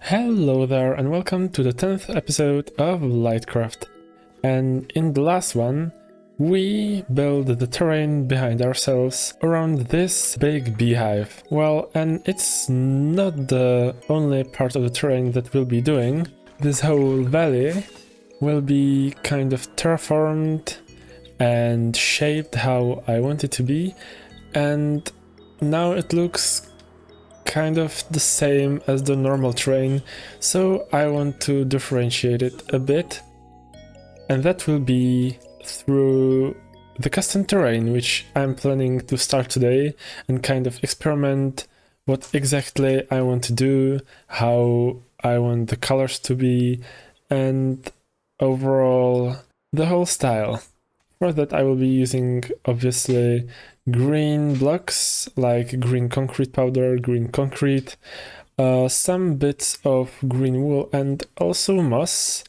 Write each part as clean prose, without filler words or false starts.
Hello there and welcome to the 10th episode of Lightcraft. And in the last one, we built the terrain behind ourselves around this big beehive. Well, and it's not the only part of the terrain that we'll be doing. This whole valley will be kind of terraformed and shaped how I want it to be. And now it looks kind of the same as the normal terrain, so I want to differentiate it a bit, and that will be through the custom terrain, which I'm planning to start today and kind of experiment what exactly I want to do, how I want the colors to be, and overall the whole style. For that I will be using obviously green blocks like green concrete powder, green concrete, some bits of green wool and also moss,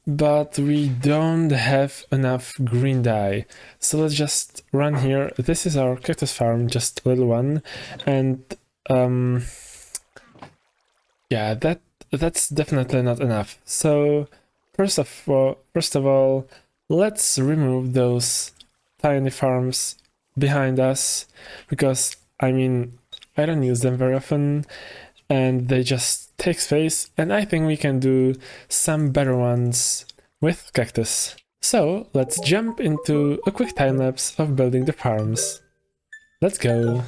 but we don't have enough green dye. So let's just run here. This is our cactus farm, just a little one, and yeah, that's definitely not enough. So first of all, let's remove those tiny farms behind us, because I mean, I don't use them very often and they just take space, and I think we can do some better ones with cactus. So let's jump into a quick time lapse of building the farms. Let's go.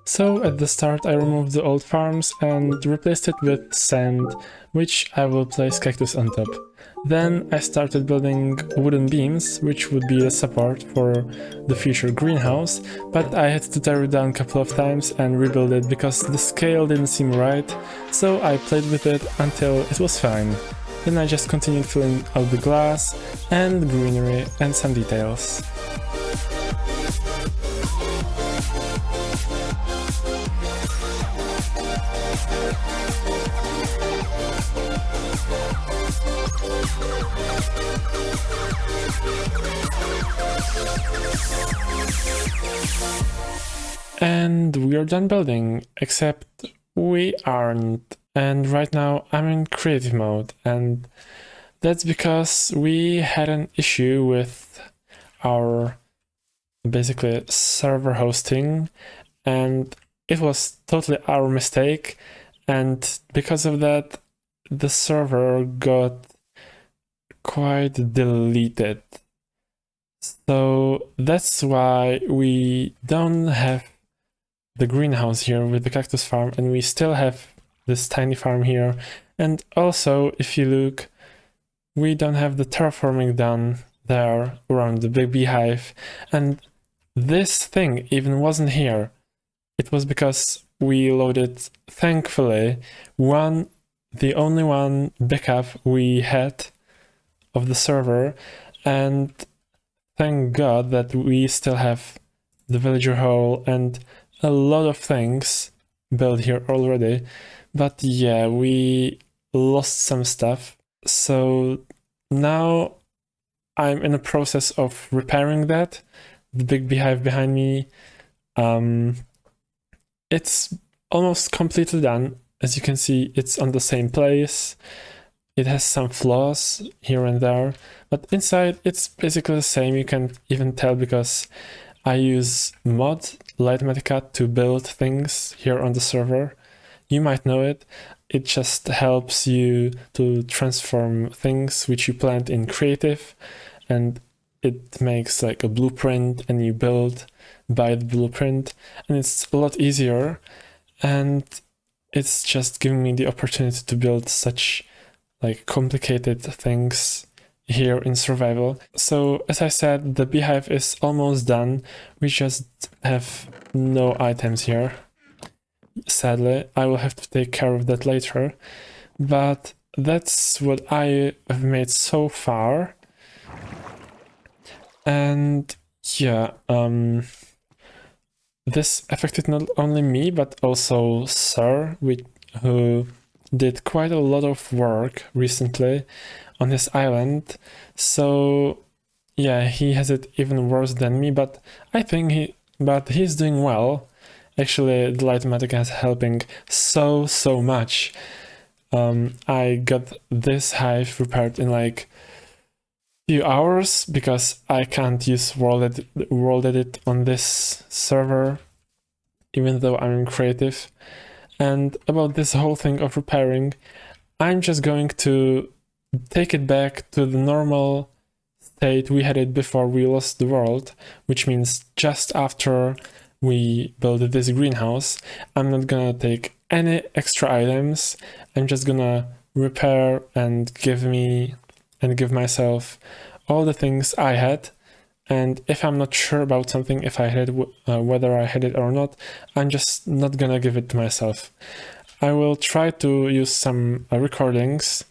So at the start I removed the old farms and replaced it with sand, which I will place cactus on top. Then I started building wooden beams, which would be a support for the future greenhouse, but I had to tear it down a couple of times and rebuild it because the scale didn't seem right, so I played with it until it was fine. Then I just continued filling out the glass and greenery and some details. And we are done building, except we aren't. And right now I'm in creative mode, and that's because we had an issue with our basically server hosting, and it was totally our mistake, and because of that the server got quite deleted. So that's why we don't have the greenhouse here with the cactus farm, and we still have this tiny farm here. And also, if you look, we don't have the terraforming done there around the big beehive, and this thing even wasn't here. It was because we loaded, thankfully, the only one backup we had of the server, and thank God that we still have the villager hall and a lot of things built here already. But yeah, we lost some stuff, so now I'm in the process of repairing that. The big beehive behind me, it's almost completely done. As you can see, it's on the same place. It has some flaws here and there, but inside it's basically the same. You can even tell because I use mod Lightcraft to build things here on the server. You might know it. It just helps you to transform things which you planned in creative, and it makes like a blueprint and you build by the blueprint, and it's a lot easier, and it's just giving me the opportunity to build such like complicated things here in survival. So as I said, the beehive is almost done. We just have no items here. Sadly, I will have to take care of that later, but that's what I have made so far. And yeah, this affected not only me but also Sir, who did quite a lot of work recently on his island. So yeah, he has it even worse than me, but I think he's doing well, Actually, the Lightmatica is helping so much. I got this hive repaired in like few hours because I can't use world edit on this server, even though I'm creative. And about this whole thing of repairing, I'm just going to take it back to the normal state we had it before we lost the world, which means just after we build this greenhouse. I'm not gonna take any extra items. I'm just gonna repair and give myself all the things I had. And if I'm not sure about something, if I had it, whether I had it or not, I'm just not gonna give it to myself. I will try to use some recordings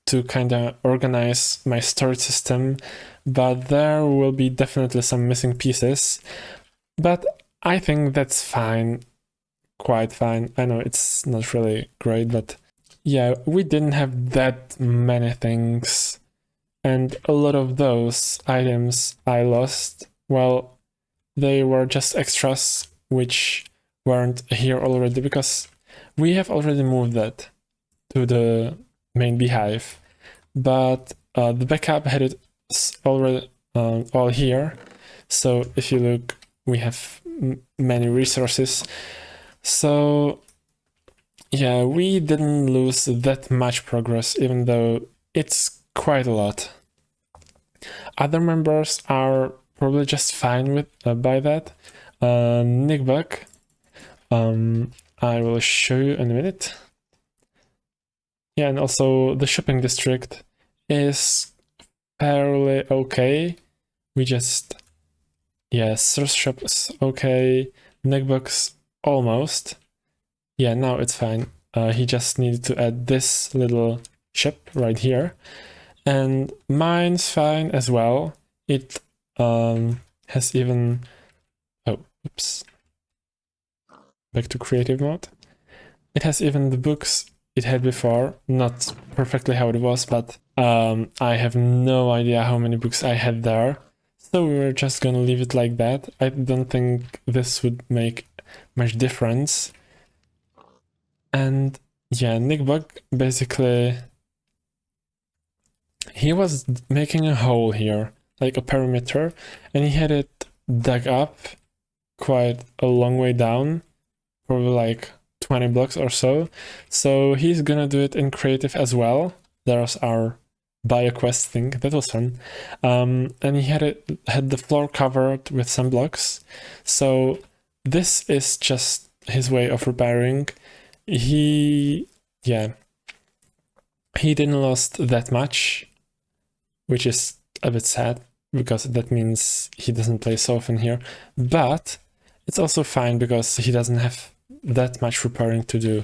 to kind of organize my storage system, but there will be definitely some missing pieces. But I think that's fine, quite fine. I know it's not really great, but yeah, we didn't have that many things. And a lot of those items I lost, well, they were just extras which weren't here already because we have already moved that to the main beehive. But the backup had it already all here. So if you look, we have many resources. So yeah, we didn't lose that much progress, even though it's quite a lot. Other members are probably just fine with by that. KnickBock, I will show you in a minute. Yeah, and also the shopping district is fairly okay. We just, yeah, Cirrus shop is okay. KnickBox almost. Yeah, now it's fine. He just needed to add this little ship right here. And mine's fine as well. It has even... Oh, oops. Back to creative mode. It has even the books it had before. Not perfectly how it was, but I have no idea how many books I had there. So we're just gonna leave it like that. I don't think this would make much difference. And yeah, KnickBock basically... He was making a hole here, like a perimeter, and he had it dug up quite a long way down, probably like 20 blocks or so. So he's gonna do it in creative as well. There's our BioQuest thing, that was fun. And he had the floor covered with some blocks. So this is just his way of repairing. He didn't lost that much, which is a bit sad because that means he doesn't play so often here. But it's also fine because he doesn't have that much repairing to do.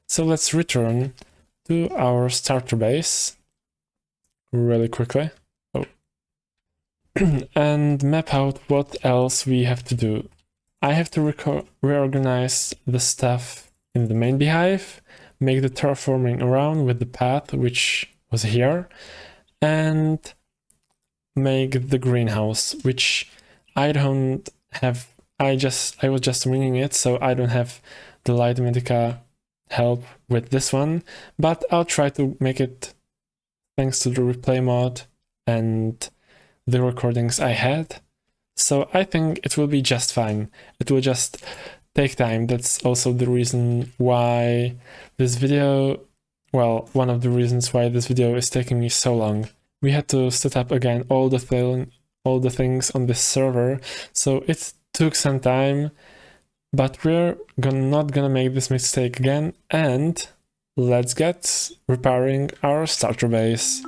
So let's return to our starter base really quickly. Oh. And map out what else we have to do. I have to reorganize the stuff in the main beehive, make the terraforming around with the path, which was here, and make the greenhouse, which I don't have. I was just winging it, so I don't have the Lightmatica help with this one, but I'll try to make it thanks to the replay mod and the recordings I had. So I think it will be just fine. It will just take time. That's also the reason why this video, well, one of the reasons why this video is taking me so long. We had to set up again all the things on this server, so it took some time, but we're not gonna make this mistake again, and let's get repairing our starter base.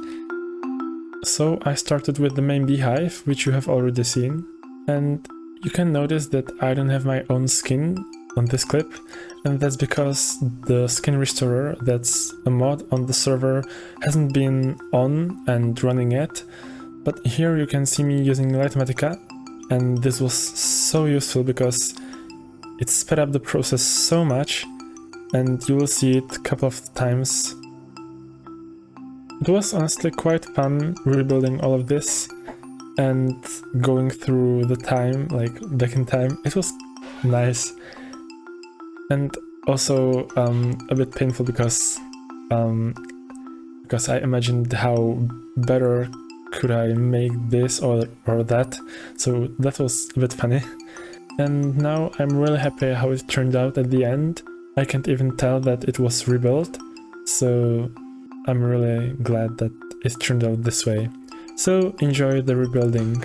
So I started with the main beehive, which you have already seen, and you can notice that I don't have my own skin on this clip, and that's because the skin restorer, that's a mod on the server, hasn't been on and running yet. But here you can see me using Lightmatica, and this was so useful because it sped up the process so much, and you will see it a couple of times. It was honestly quite fun rebuilding all of this and going through the time, like back in time. It was nice. And also a bit painful because I imagined how better could I make this or that, so that was a bit funny. And now I'm really happy how it turned out at the end. I can't even tell that it was rebuilt, so I'm really glad that it turned out this way. So enjoy the rebuilding.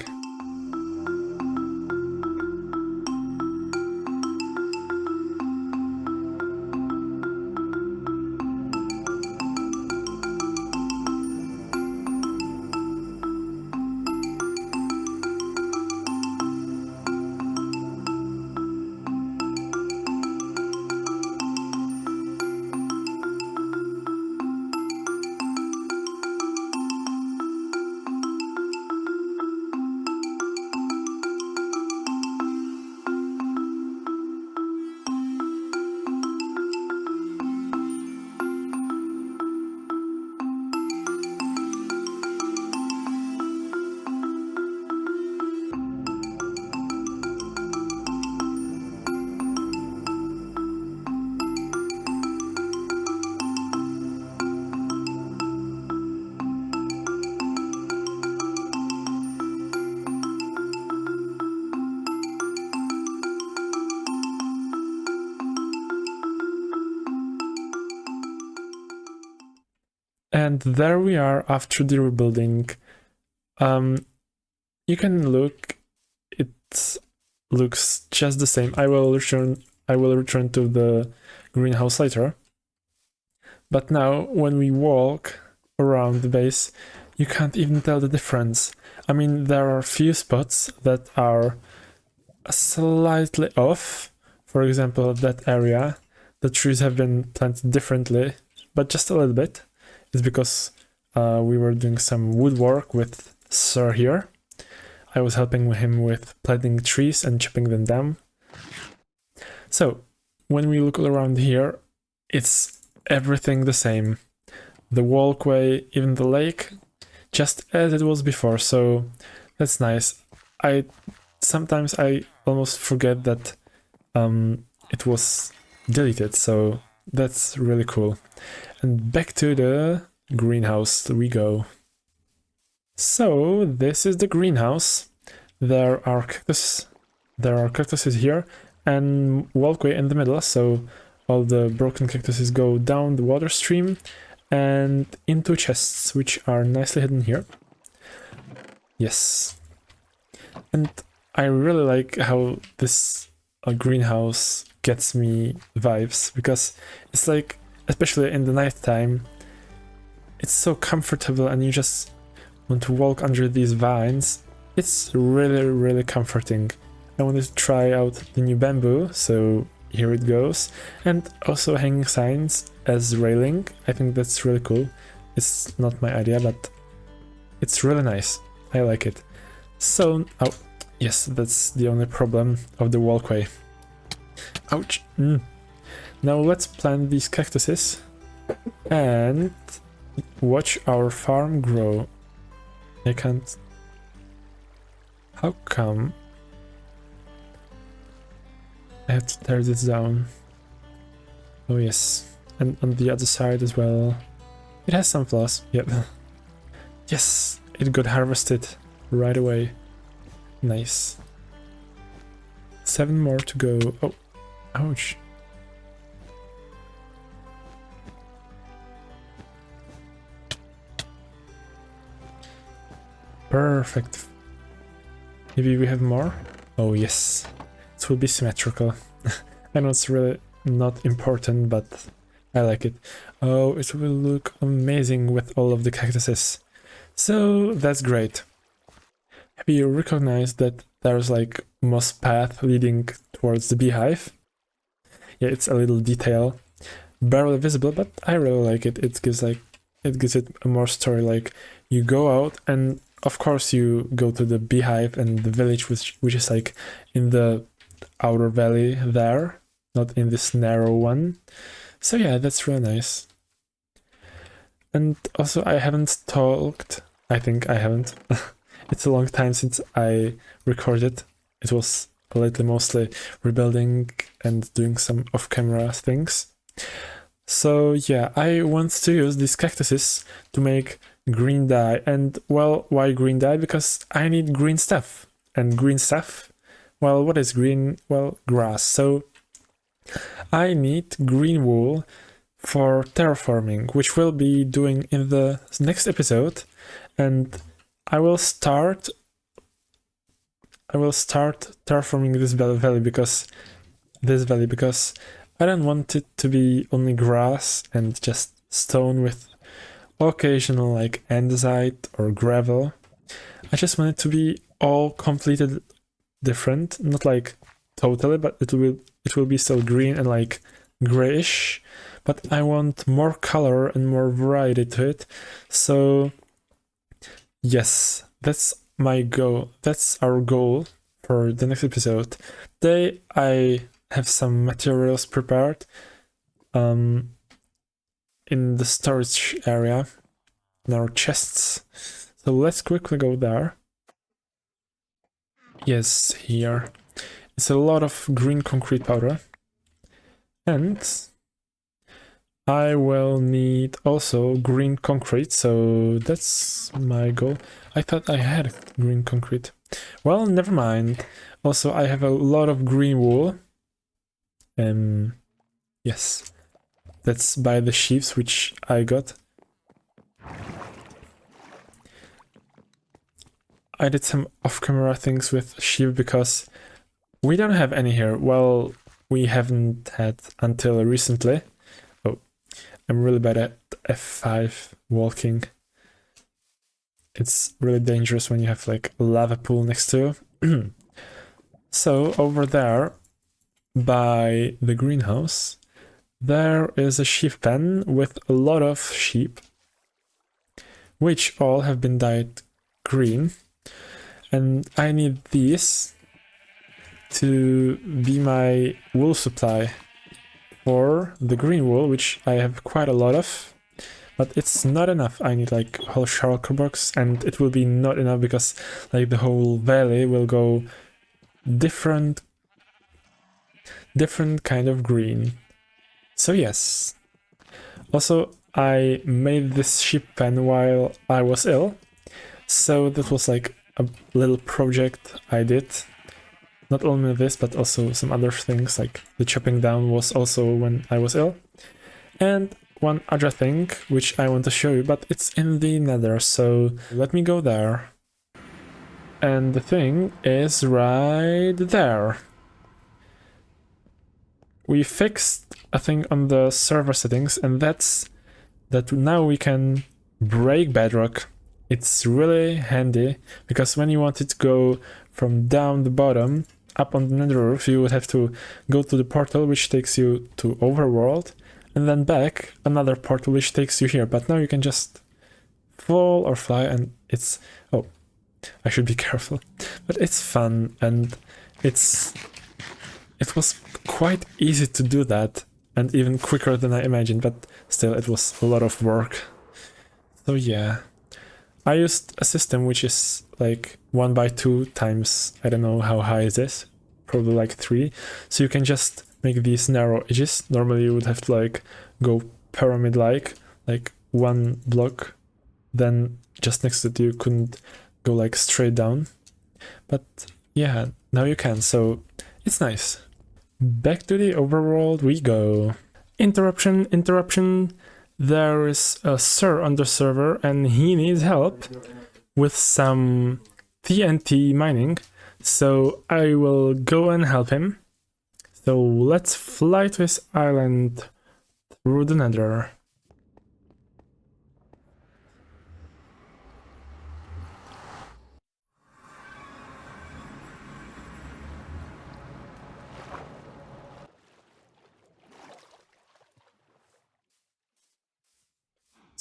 And there we are after the rebuilding. You can look, it looks just the same. I will return to the greenhouse later. But now when we walk around the base, you can't even tell the difference. I mean, there are a few spots that are slightly off. For example, that area, the trees have been planted differently, but just a little bit. It's because we were doing some woodwork with Sir here. I was helping him with planting trees and chopping them down. So, when we look around here, it's everything the same. The walkway, even the lake, just as it was before, so that's nice. Sometimes I almost forget that it was deleted, so that's really cool. And back to the greenhouse we go. So this is the greenhouse. There are cactuses here and walkway in the middle, so all the broken cactuses go down the water stream and into chests, which are nicely hidden here. Yes. And I really like how this greenhouse gets me vibes, because it's like, especially in the night time, it's so comfortable and you just want to walk under these vines. It's really, really comforting. I wanted to try out the new bamboo, so here it goes. And also hanging signs as railing. I think that's really cool. It's not my idea, but it's really nice. I like it. So, oh, yes, that's the only problem of the walkway. Ouch. Now let's plant these cactuses and watch our farm grow. I can't... How come? I have to tear this down. Oh yes, and on the other side as well. It has some flaws, yep. Yes, it got harvested right away. Nice. 7 more to go. Oh, ouch. Perfect. Maybe we have more? Oh yes. It will be symmetrical. I know it's really not important, but I like it. Oh, it will look amazing with all of the cactuses. So that's great. Have you recognized that there's like moss path leading towards the beehive? Yeah, it's a little detail. Barely visible, but I really like it. It gives it a more story, like you go out and of course you go to the beehive and the village, which is like in the outer valley there, not in this narrow one. So yeah, that's really nice. And also I haven't talked, I think I haven't. It's a long time since I recorded. It was lately mostly rebuilding and doing some off-camera things. So yeah, I want to use these cactuses to make green dye. And well, why green dye? Because I need green stuff. And green stuff, well, what is green? Well, grass. So I need green wool for terraforming, which we'll be doing in the next episode. And I will start terraforming this valley because I don't want it to be only grass and just stone with occasional like andesite or gravel. I just want it to be all completed different, not like totally, but it will be still green and like grayish, but I want more color and more variety to it. So yes, that's my goal. That's our goal for the next episode. Today I have some materials prepared in the storage area in our chests. So let's quickly go there. Yes, here. It's a lot of green concrete powder. And I will need also green concrete, so that's my goal. I thought I had green concrete. Well, never mind. Also, I have a lot of green wool. Yes. That's by the sheaves which I got. I did some off-camera things with sheep because we don't have any here. Well, we haven't had until recently. Oh, I'm really bad at F5 walking. It's really dangerous when you have like a lava pool next to you. So over there, by the greenhouse, there is a sheep pen with a lot of sheep, which all have been dyed green. And I need these to be my wool supply for the green wool, which I have quite a lot of, but it's not enough. I need like whole shulker box, and it will be not enough because like the whole valley will go different kind of green. So yes. Also, I made this sheep pen while I was ill, so that was like a little project I did. Not only this, but also some other things, like the chopping down was also when I was ill. And one other thing, which I want to show you, but it's in the nether, so let me go there. And the thing is right there. We fixed a thing on the server settings, and that's that now we can break bedrock. It's really handy, because when you want it to go from down the bottom up on the nether roof, you would have to go to the portal, which takes you to overworld, and then back another portal which takes you here. But now you can just fall or fly, and it's... oh, I should be careful. But it's fun, and it was quite easy to do that, and even quicker than I imagined, but still it was a lot of work. So yeah. I used a system which is like 1x2 times, I don't know how high is this, probably like 3. So you can just make these narrow edges. Normally you would have to like go pyramid-like, like one block, then just next to it you couldn't go like straight down. But yeah, now you can, so it's nice. Back to the overworld we go. Interruption. There is a Sir on the server and he needs help with some TNT mining, so I will go and help him. So let's fly to his island through the nether.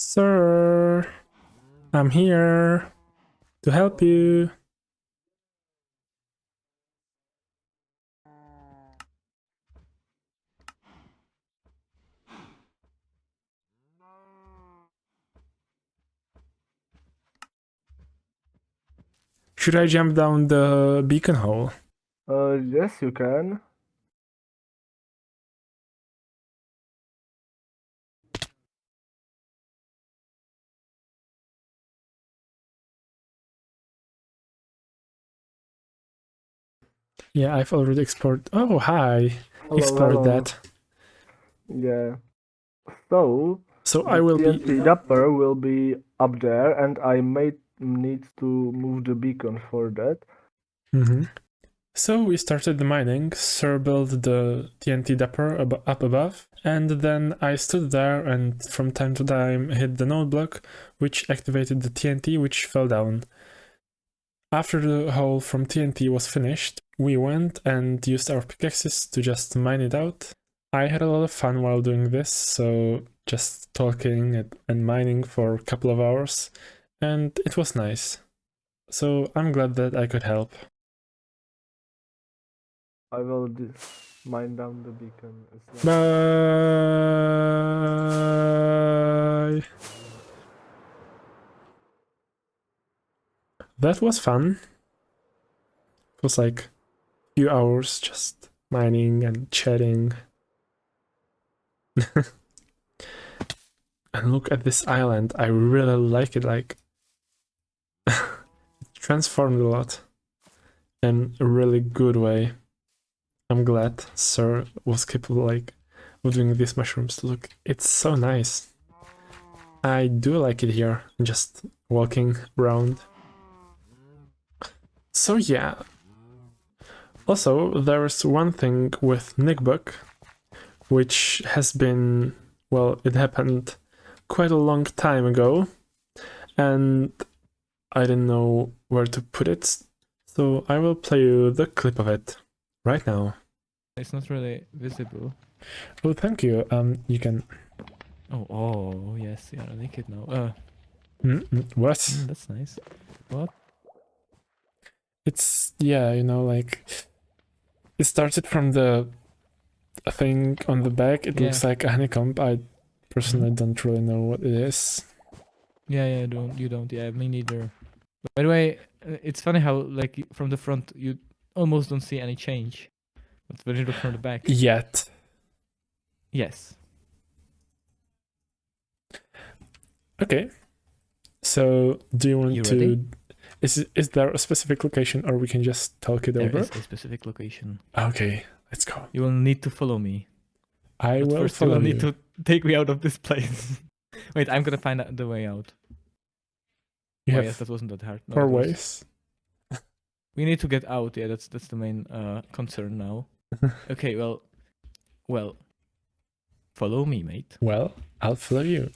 Sir, I'm here to help you. Should I jump down the beacon hole? Yes, you can. Yeah, I've already explored. Oh, hi. Hello, Explored hello. that. Yeah. So, So I the will be. TNT dapper will be up there, and I may need to move the beacon for that. So we started the mining, Sir built the TNT dapper up above, and then I stood there and from time to time hit the node block, which activated the TNT, which fell down. After the hole from TNT was finished, we went and used our pickaxes to just mine it out. I had a lot of fun while doing this, so just talking and mining for a couple of hours, and it was nice. So I'm glad that I could help. I will mine down the beacon as Bye! That was fun. It was like a few hours just mining and chatting. And look at this island. I really like it. Like, it transformed a lot in a really good way. I'm glad Sir was capable like of doing these mushrooms. Look, it's so nice. I do like it here, just walking around. So yeah. Also, there's one thing with KnickBock, which has been, well, it happened quite a long time ago, and I didn't know where to put it, so I will play you the clip of it right now. It's not really visible. Oh, thank you. You can. Oh, yes, you are naked now. What? That's nice. What? It's, yeah, you know, like, it started from the thing on the back. It looks like a honeycomb. I personally don't really know what it is. Yeah, you don't. Yeah, me neither. By the way, it's funny how like from the front you almost don't see any change, but when you look from the back. Yet. Yes. Okay. So, do you want You to? ready? Is there a specific location, or we can just talk it There over? is a specific location. Okay, let's go. You will need to follow me. I But will first follow you will you. need to take me out of this place. Wait, I'm gonna find out the way out. You have yes, that wasn't that hard. No, 4 it was. ways. We need to get out. Yeah, that's the main concern now. Okay, well, follow me, mate. Well, I'll follow you.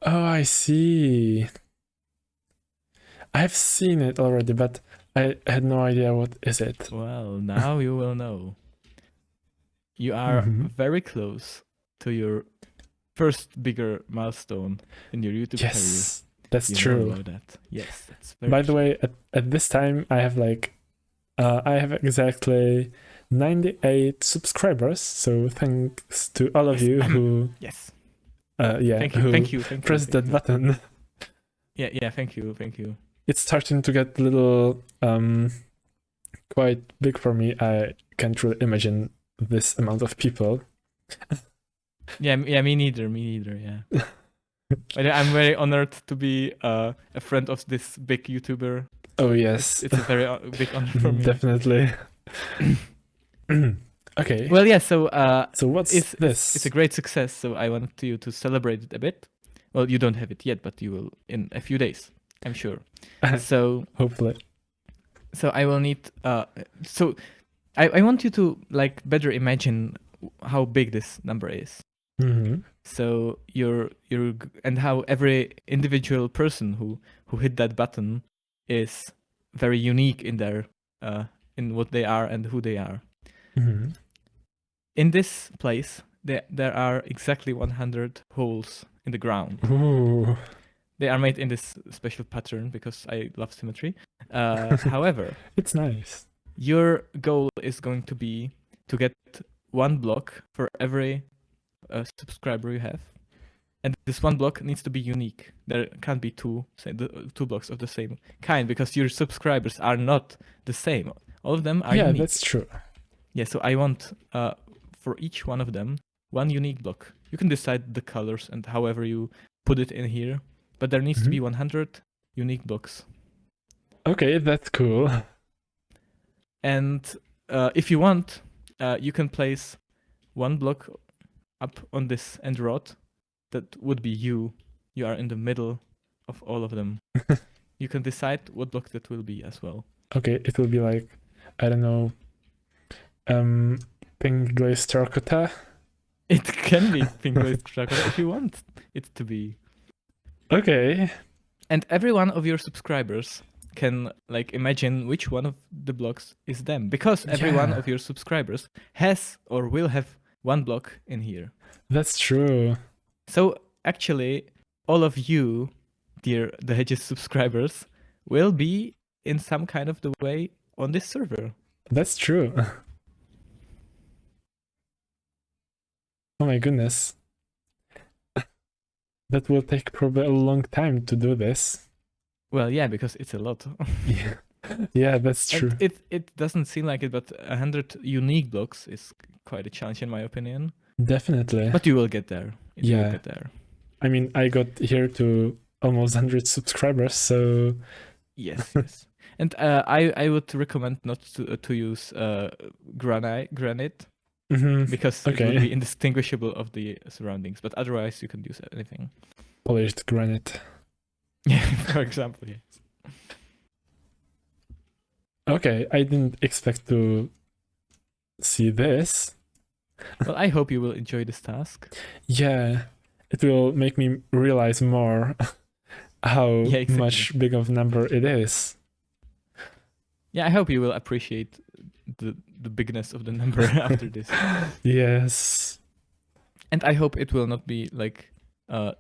Oh, I see. I've seen it already, but I had no idea what is it. Well, now you will know. You are very close to your first bigger milestone in your YouTube career. Yes, that's you true. Know about that. Yes, that's very By true. the way, at this time, I have like, I have exactly 98 subscribers. So thanks to all of you who, yes, yeah, thank you, who thank you, thank you, pressed thank that you. button. Yeah, thank you. It's starting to get a little quite big for me. I can't really imagine this amount of people. Yeah, me neither. Yeah. But I'm very honored to be a friend of this big YouTuber. Oh yes, it's a very big honor for me. Definitely. Okay. Well, yeah. So what's this? It's a great success. So I want you to celebrate it a bit. Well, you don't have it yet, but you will in a few days, I'm sure. So hopefully. So I will need. So I want you to like better imagine how big this number is. So you're and how every individual person who hit that button is very unique in their in what they are and who they are. In this place, there are exactly 100 holes in the ground. Ooh. They are made in this special pattern because I love symmetry. However, it's nice. Your goal is going to be to get one block for every subscriber you have. And this one block needs to be unique. There can't be two blocks of the same kind because your subscribers are not the same. All of them are Yeah, unique. that's true. Yeah, so I want for each one of them one unique block. You can decide the colors and however you put it in here, but there needs to be 100 unique blocks. Okay, that's cool. And if you want, you can place one block up on this end rod. That would be you. You are in the middle of all of them. You can decide what block that will be as well. Okay, it will be like, I don't know, pink glazed terracotta. It can be pink glazed terracotta if you want it to be. Okay. And every one of your subscribers can like imagine which one of the blocks is them, because every one of your subscribers has or will have one block in here. That's true. So actually, all of you, dear The Hedges subscribers, will be in some kind of the way on this server. That's true. Oh my goodness. That will take probably a long time to do this. Well, yeah, because it's a lot. Yeah, that's true. And it doesn't seem like it, but 100 unique blocks is quite a challenge in my opinion. Definitely. But you will get there. You will Yeah. get there. I mean, I got here to almost 100 subscribers, so... Yes, yes. And I would recommend not to use granite because it will be indistinguishable of the surroundings. But otherwise, you can use anything. Polished granite. Yeah, for example, yes. Okay, I didn't expect to see this. Well, I hope you will enjoy this task. Yeah, it will make me realize more how much big of a number it is. Yeah, I hope you will appreciate the bigness of the number after this. Yes. And I hope it will not be like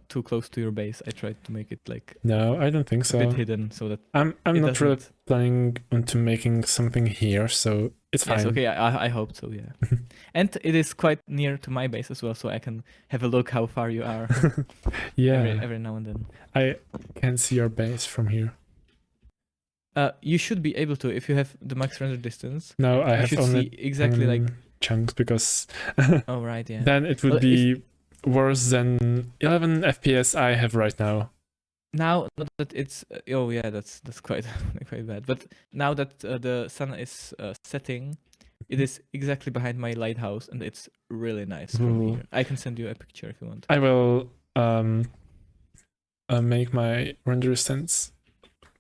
too close to your base. I tried to make it like no, I don't think so. A bit hidden so that I'm not really planning onto making something here, so it's fine. Yes, okay, I hope so, yeah. And it is quite near to my base as well, so I can have a look how far you are. Yeah. Every now and then. I can see your base from here. You should be able to if you have the max render distance. No, I have only see exactly like chunks because oh right, yeah. Then it would be worse than 11 FPS I have right now. Now that it's oh yeah, that's quite bad. But now that the sun is setting, it is exactly behind my lighthouse, and it's really nice from here. I can send you a picture if you want. I will make my render distance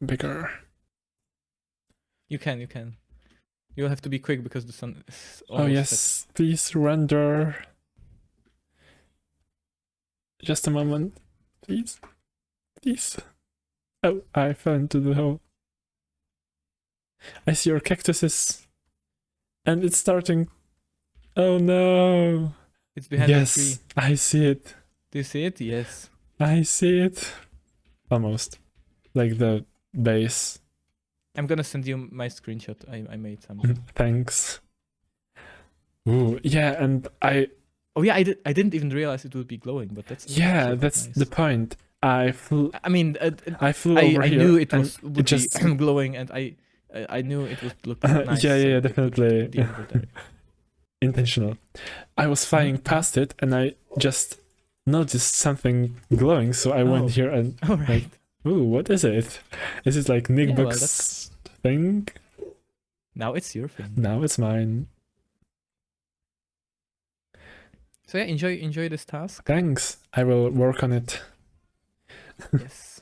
bigger. You can. You'll have to be quick because the sun is almost set. Yes, please render. Just a moment, please. Please. Oh, I fell into the hole. I see your cactuses. And it's starting. Oh no. It's behind the tree. Yes, I see it. Do you see it? Yes. I see it. Almost. Like the base. I'm gonna send you my screenshot. I made some. Thanks. Ooh, yeah, and Oh yeah, I didn't even realize it would be glowing, but that's that's nice. The point. I flew over here. I knew it would just be glowing, and I knew it would look nice. Yeah, definitely. Intentional. I was flying past it, and I just noticed something glowing, so I went here and like, ooh, what is it? Is it like KnickBock's thing? Now it's your thing. Now it's mine. So yeah, enjoy this task. Thanks. I will work on it. Yes.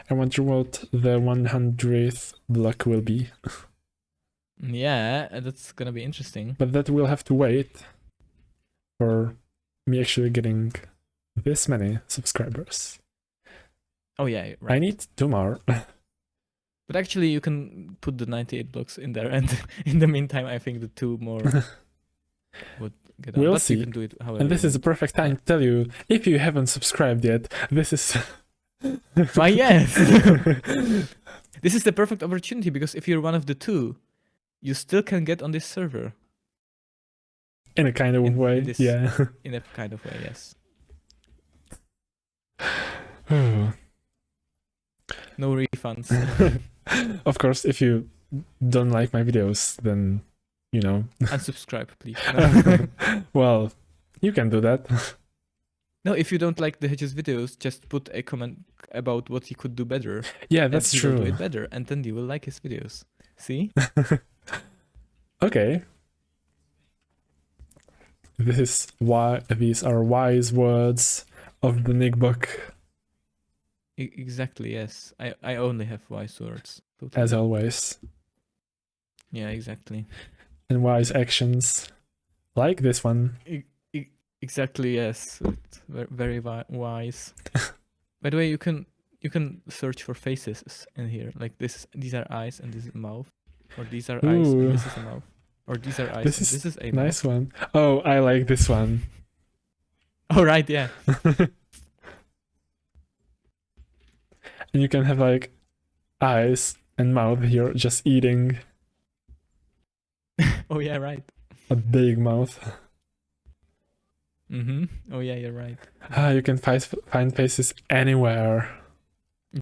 I wonder what the 100th block will be. Yeah, that's gonna be interesting. But that will have to wait for me actually getting this many subscribers. Oh yeah, right. I need 2 more. But actually you can put the 98 blocks in there, and in the meantime I think the 2 more would get on. We'll see. You can do it however and this is the perfect time to tell you, if you haven't subscribed yet, this is... Why yes! This is the perfect opportunity, because if you're one of the 2, you still can get on this server. In a kind of way, yeah. In a kind of way, yes. No refunds. Of course, if you don't like my videos, then, you know. Unsubscribe, please. Well, you can do that. No, if you don't like the Hedges videos, just put a comment about what he could do better. Yeah, that's and he will do true. it better, and then you will like his videos. See? Okay. These are wise words of the KnickBock, Exactly, yes. I only have wise words. Totally. as always. Yeah, exactly. And wise actions. Like this one. Exactly, yes. It's very wise. By the way, you can search for faces in here. Like these are eyes and this is a mouth, or these are eyes and this is a mouth, or these are eyes This and is this is a nice mouth. one. Oh, I like this one. Oh right, yeah. And you can have like eyes and mouth here just eating. Oh yeah, right. A big mouth. Oh yeah, you're right. You can find faces anywhere.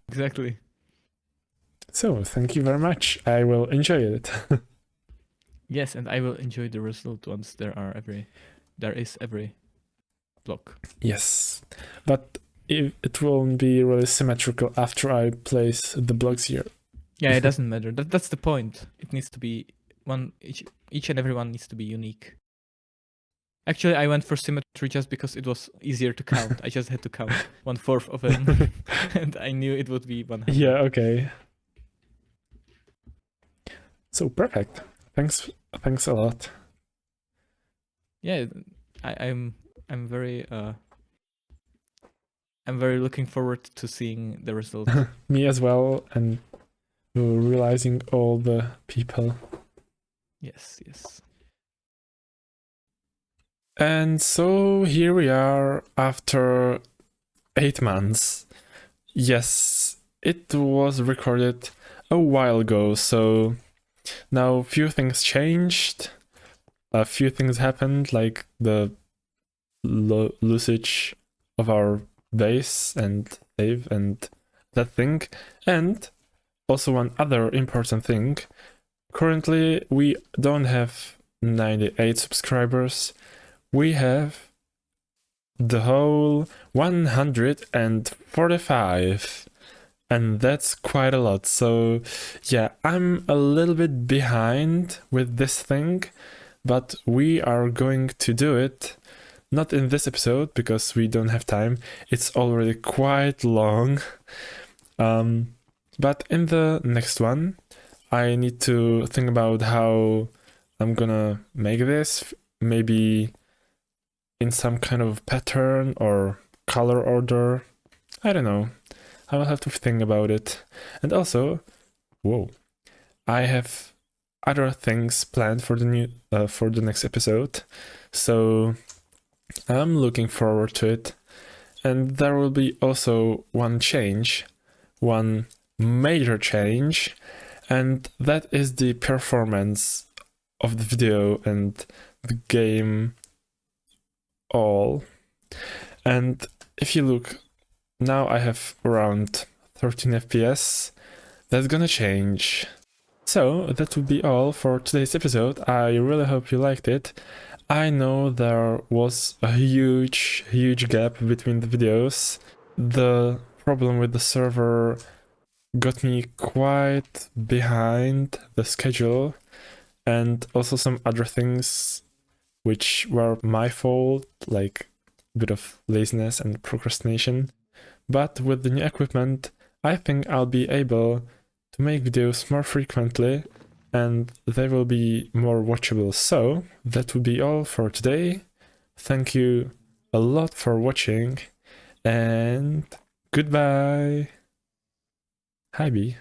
Exactly. So, thank you very much. I will enjoy it. Yes, and I will enjoy the result once there is every block. Yes, but it won't be really symmetrical after I place the blocks here. Yeah, it doesn't matter. That's the point. It needs to be one each and every one needs to be unique. Actually, I went for symmetry just because it was easier to count. I just had to count 1/4 of them, and I knew it would be 100. Yeah, okay. So perfect. Thanks a lot. Yeah, I'm very I'm very looking forward to seeing the result. Me as well, and realizing all the people. Yes. And so here we are after 8 months. Yes, it was recorded a while ago, so now few things changed. A few things happened, like the usage of our base and save and that thing. And also one other important thing. Currently, we don't have 98 subscribers. We have the whole 145, and that's quite a lot. So yeah, I'm a little bit behind with this thing, but we are going to do it. Not in this episode because we don't have time. It's already quite long. But in the next one, I need to think about how I'm gonna make this. Maybe in some kind of pattern or color order. I don't know. I will have to think about it. And also, I have other things planned for the next episode. So I'm looking forward to it. And there will be also one major change, and that is the performance of the video and the game all. And if you look, now I have around 13 FPS. That's gonna change. So that would be all for today's episode. I really hope you liked it. I know there was a huge gap between the videos. The problem with the server got me quite behind the schedule, and also some other things which were my fault, like a bit of laziness and procrastination. But with the new equipment, I think I'll be able to make videos more frequently and they will be more watchable. So that would be all for today. Thank you a lot for watching and goodbye. Hi B.